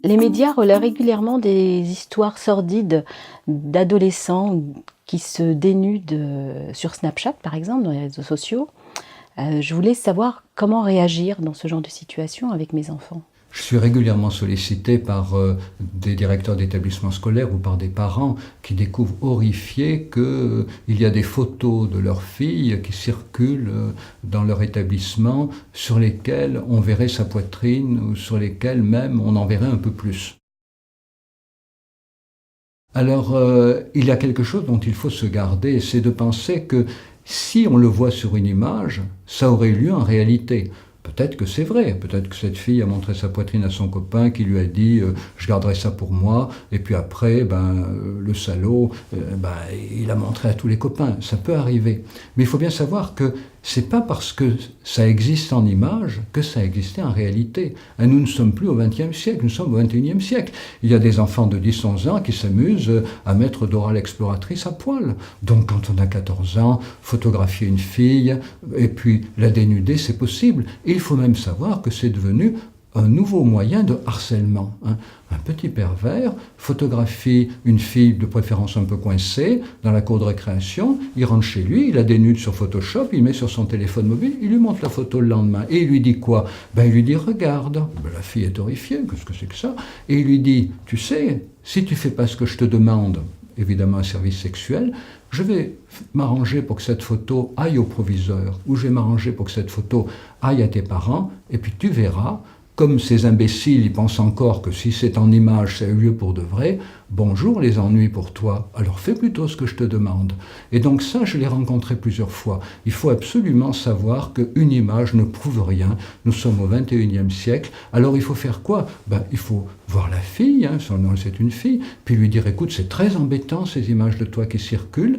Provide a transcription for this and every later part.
Les médias relaient régulièrement des histoires sordides d'adolescents qui se dénudent, sur Snapchat, par exemple, dans les réseaux sociaux. Je voulais savoir comment réagir dans ce genre de situation avec mes enfants. Je suis régulièrement sollicité par des directeurs d'établissements scolaires ou par des parents qui découvrent horrifiés qu'il y a des photos de leurs filles qui circulent dans leur établissement sur lesquelles on verrait sa poitrine ou sur lesquelles même on en verrait un peu plus. Alors, il y a quelque chose dont il faut se garder, c'est de penser que si on le voit sur une image, ça aurait eu lieu en réalité. Peut-être que c'est vrai, peut-être que cette fille a montré sa poitrine à son copain qui lui a dit je garderai ça pour moi, et puis après, le salaud, il a montré à tous les copains. Ça peut arriver. Mais il faut bien savoir que c'est pas parce que ça existe en image que ça existait en réalité. Et nous ne sommes plus au XXe siècle, nous sommes au XXIe siècle. Il y a des enfants de 10-11 ans qui s'amusent à mettre Dora l'exploratrice à poil. Donc quand on a 14 ans, photographier une fille et puis la dénuder, c'est possible. Et il faut même savoir que c'est devenu un nouveau moyen de harcèlement. Un petit pervers photographie une fille de préférence un peu coincée dans la cour de récréation, il rentre chez lui, il la dénude sur Photoshop, il met sur son téléphone mobile, il lui montre la photo le lendemain. Et il lui dit quoi? Il lui dit regarde. La fille est horrifiée, qu'est-ce que c'est que ça? Et il lui dit, tu sais, si tu fais pas ce que je te demande, évidemment un service sexuel, je vais m'arranger pour que cette photo aille au proviseur, ou je vais m'arranger pour que cette photo aille à tes parents, et puis tu verras. Comme ces imbéciles, ils pensent encore que si c'est en image, ça a eu lieu pour de vrai, bonjour les ennuis pour toi, alors fais plutôt ce que je te demande. Et donc ça, je l'ai rencontré plusieurs fois. Il faut absolument savoir qu'une image ne prouve rien. Nous sommes au XXIe siècle, alors il faut faire quoi? Il faut voir la fille, son nom c'est une fille, puis lui dire, écoute, c'est très embêtant ces images de toi qui circulent,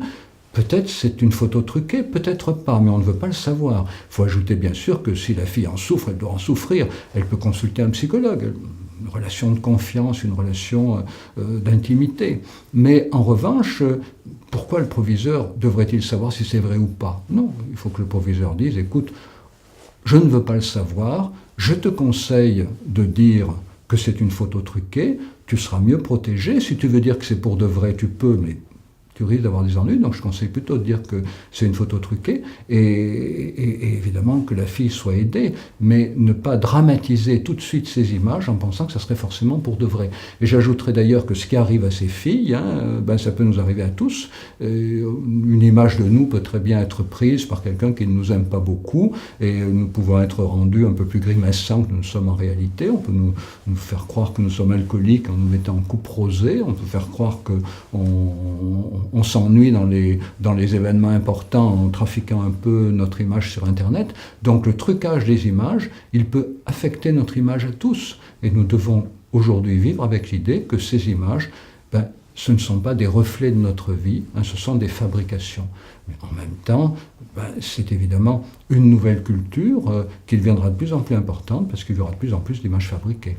peut-être c'est une photo truquée, peut-être pas, mais on ne veut pas le savoir. Il faut ajouter bien sûr que si la fille en souffre, elle doit en souffrir, elle peut consulter un psychologue, une relation de confiance, une relation d'intimité. Mais en revanche, pourquoi le proviseur devrait-il savoir si c'est vrai ou pas? Non, il faut que le proviseur dise, écoute, je ne veux pas le savoir, je te conseille de dire que c'est une photo truquée, tu seras mieux protégé, si tu veux dire que c'est pour de vrai, tu peux, mais tu risques d'avoir des ennuis, donc je conseille plutôt de dire que c'est une photo truquée, et évidemment que la fille soit aidée, mais ne pas dramatiser tout de suite ces images en pensant que ça serait forcément pour de vrai. Et j'ajouterais d'ailleurs que ce qui arrive à ces filles, ça peut nous arriver à tous. Une image de nous peut très bien être prise par quelqu'un qui ne nous aime pas beaucoup, et nous pouvons être rendus un peu plus grimaçants que nous sommes en réalité. On peut nous faire croire que nous sommes alcooliques en nous mettant en coupe rosée, on peut faire croire qu'on s'ennuie dans les événements importants en trafiquant un peu notre image sur Internet. Donc le trucage des images, il peut affecter notre image à tous. Et nous devons aujourd'hui vivre avec l'idée que ces images, ce ne sont pas des reflets de notre vie, ce sont des fabrications. Mais en même temps, c'est évidemment une nouvelle culture qui deviendra de plus en plus importante parce qu'il y aura de plus en plus d'images fabriquées.